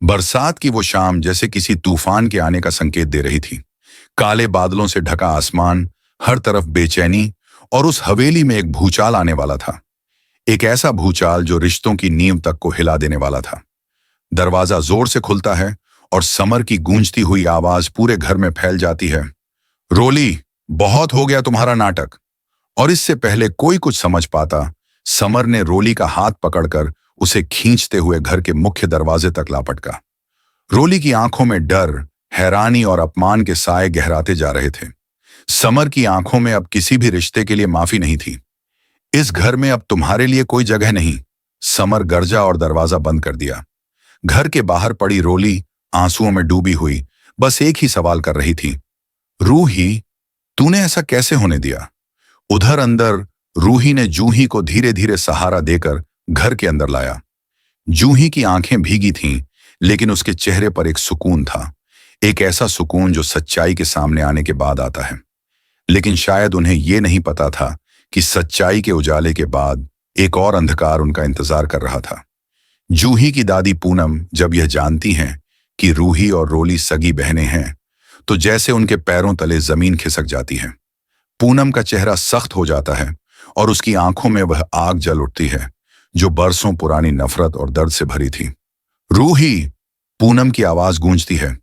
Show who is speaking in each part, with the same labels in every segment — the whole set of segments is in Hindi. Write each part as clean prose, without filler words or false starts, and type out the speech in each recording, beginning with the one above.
Speaker 1: बरसात की वो शाम जैसे किसी तूफान के आने का संकेत दे रही थी। काले बादलों से ढका आसमान, हर तरफ बेचैनी, और उस हवेली में एक भूचाल आने वाला था। एक ऐसा भूचाल जो रिश्तों की नींव तक को हिला देने वाला था। दरवाजा जोर से खुलता है और समर की गूंजती हुई आवाज पूरे घर में फैल जाती है। रोली, बहुत हो गया तुम्हारा नाटक। और इससे पहले कोई कुछ समझ पाता, समर ने रोली का हाथ पकड़कर उसे खींचते हुए घर के मुख्य दरवाजे तक लापटका। रोली की आंखों में डर, हैरानी और अपमान के साए गहराते जा रहे थे। समर की आंखों में अब किसी भी रिश्ते के लिए माफी नहीं थी। इस घर में अब तुम्हारे लिए कोई जगह नहीं, समर गरजा और दरवाजा बंद कर दिया। घर के बाहर पड़ी रोली आंसुओं में डूबी हुई बस एक ही सवाल कर रही थी, रूही, तूने ऐसा कैसे होने दिया? उधर अंदर रूही ने जूही को धीरे धीरे सहारा देकर घर के अंदर लाया। जूही की आंखें भीगी थीं, लेकिन उसके चेहरे पर एक सुकून था। एक ऐसा सुकून जो सच्चाई के सामने आने के बाद आता है। लेकिन शायद उन्हें यह नहीं पता था कि सच्चाई के उजाले के बाद एक और अंधकार उनका इंतजार कर रहा था। जूही की दादी पूनम जब यह जानती हैं कि रूही और रोली सगी बहनें हैं, तो जैसे उनके पैरों तले जमीन खिसक जाती है। पूनम का चेहरा सख्त हो जाता है और उसकी आंखों में वह आग जल उठती है जो बरसों पुरानी नफरत और दर्द से भरी थी। रूही, पूनम की आवाज गूंजती है,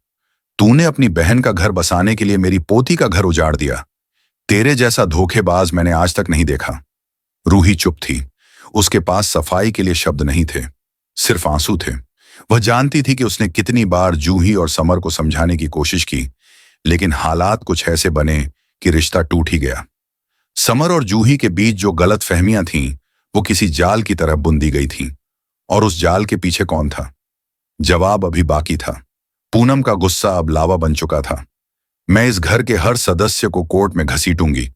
Speaker 1: तूने अपनी बहन का घर बसाने के लिए मेरी पोती का घर उजाड़ दिया। तेरे जैसा धोखेबाज मैंने आज तक नहीं देखा। रूही चुप थी। उसके पास सफाई के लिए शब्द नहीं थे, सिर्फ आंसू थे। वह जानती थी कि उसने कितनी बार जूही और समर को समझाने की कोशिश की, लेकिन हालात कुछ ऐसे बने कि रिश्ता टूट ही गया। समर और जूही के बीच जो गलत फहमियां थीं, वो किसी जाल की तरह बुन दी गई थीं। और उस जाल के पीछे कौन था? जवाब अभी बाकी था। पूनम का गुस्सा अब लावा बन चुका था। मैं इस घर के हर सदस्य को कोर्ट में घसीटूंगी।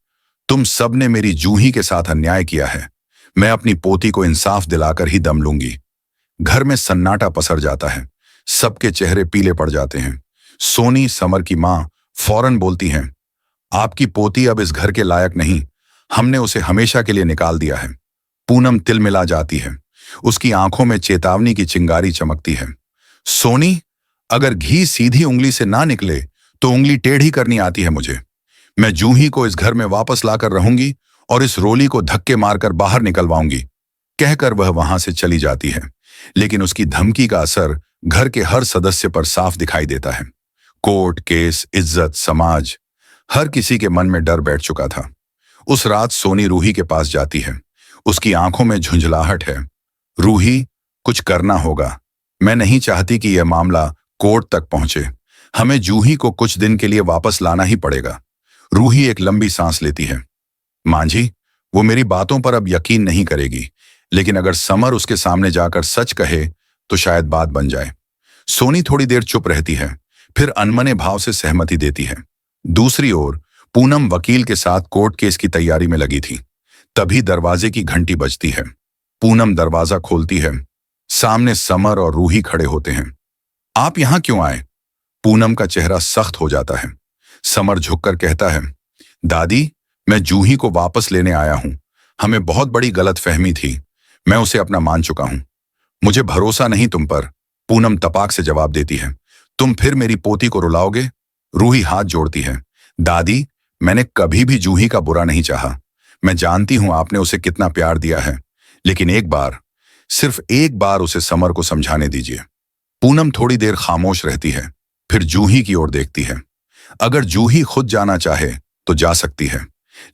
Speaker 1: तुम सब ने मेरी जूही के साथ अन्याय किया है। मैं अपनी पोती को इंसाफ दिलाकर ही दम लूंगी। घर में सन्नाटा पसर जाता है। सबके चेहरे पीले पड़ जाते हैं। सोनी, समर की मां, फौरन बोलती हैं, आपकी पोती अब इस घर के लायक नहीं। हमने उसे हमेशा के लिए निकाल दिया है। पूनम तिलमिला जाती है। उसकी आंखों में चेतावनी की चिंगारी चमकती है। सोनी, अगर घी सीधी उंगली से ना निकले तो उंगली टेढ़ी करनी आती है मुझे। मैं जूही को इस घर में वापस लाकर रहूंगी और इस रोली को धक्के मारकर बाहर निकलवाऊंगी, कहकर वह वहां से चली जाती है। लेकिन उसकी धमकी का असर घर के हर सदस्य पर साफ दिखाई देता है। कोर्ट, केस, इज्जत, समाज, हर किसी के मन में डर बैठ चुका था। उस रात सोनी रूही के पास जाती है। उसकी आंखों में झुंझलाहट है। रूही, कुछ करना होगा। मैं नहीं चाहती कि यह मामला कोर्ट तक पहुंचे। हमें जूही को कुछ दिन के लिए वापस लाना ही पड़ेगा। रूही एक लंबी सांस लेती है। मांझी, वो मेरी बातों पर अब यकीन नहीं करेगी, लेकिन अगर समर उसके सामने जाकर सच कहे तो शायद बात बन जाए। सोनी थोड़ी देर चुप रहती है, फिर अनमने भाव से सहमति देती है। दूसरी ओर पूनम वकील के साथ कोर्ट केस की तैयारी में लगी थी। तभी दरवाजे की घंटी बजती है। पूनम दरवाजा खोलती है। सामने समर और रूही खड़े होते हैं। आप यहां क्यों आए? पूनम का चेहरा सख्त हो जाता है। समर झुककर कहता है, दादी, मैं जूही को वापस लेने आया हूं। हमें बहुत बड़ी गलतफहमी थी। मैं उसे अपना मान चुका हूं। मुझे भरोसा नहीं तुम पर। पूनम तपाक से जवाब देती है, तुम फिर मेरी पोती को रुलाओगे? रूही हाथ जोड़ती है, दादी, मैंने कभी भी जूही का बुरा नहीं चाहा। मैं जानती हूं आपने उसे कितना प्यार दिया है, लेकिन एक बार, सिर्फ एक बार उसे समर को समझाने दीजिए। पूनम थोड़ी देर खामोश रहती है, फिर जूही की ओर देखती है। अगर जूही खुद जाना चाहे तो जा सकती है,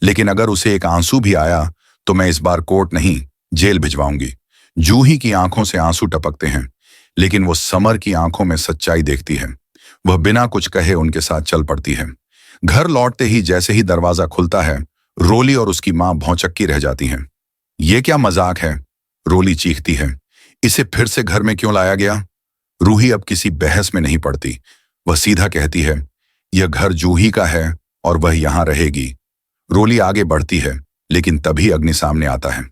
Speaker 1: लेकिन अगर उसे एक आंसू भी आया तो मैं इस बार कोर्ट नहीं, जेल भिजवाऊंगी। जूही की आंखों से आंसू टपकते हैं, लेकिन वो समर की आंखों में सच्चाई देखती है। वह बिना कुछ कहे उनके साथ चल पड़ती है। घर लौटते ही जैसे ही दरवाजा खुलता है, रोली और उसकी मां भौंचक्की रह जाती हैं। ये क्या मजाक है? रोली चीखती है, इसे फिर से घर में क्यों लाया गया? रूही अब किसी बहस में नहीं पड़ती। वह सीधा कहती है, यह घर जूही का है और वह यहां रहेगी। रोली आगे बढ़ती है, लेकिन तभी अग्नि सामने आता है।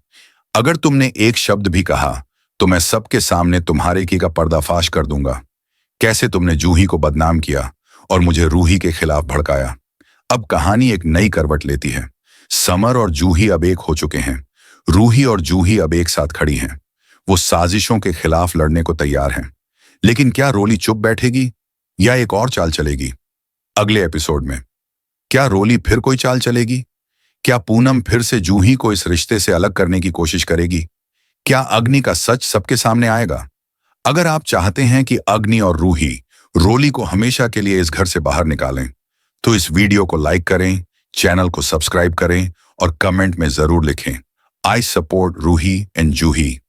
Speaker 1: अगर तुमने एक शब्द भी कहा तो मैं सबके सामने तुम्हारे की का पर्दाफाश कर दूंगा। कैसे तुमने जूही को बदनाम किया और मुझे रूही के खिलाफ भड़काया। अब कहानी एक नई करवट लेती है। समर और जूही अब एक हो चुके हैं। रूही और जूही अब एक साथ खड़ी हैं। वो साजिशों के खिलाफ लड़ने को तैयार हैं। लेकिन क्या रोली चुप बैठेगी या एक और चाल चलेगी? अगले एपिसोड में क्या रोली फिर कोई चाल चलेगी? क्या पूनम फिर से जूही को इस रिश्ते से अलग करने की कोशिश करेगी? क्या अग्नि का सच सबके सामने आएगा? अगर आप चाहते हैं कि अग्नि और रूही रोली को हमेशा के लिए इस घर से बाहर निकालें, तो इस वीडियो को लाइक करें, चैनल को सब्सक्राइब करें और कमेंट में जरूर लिखें, I support Roohi and Juhi.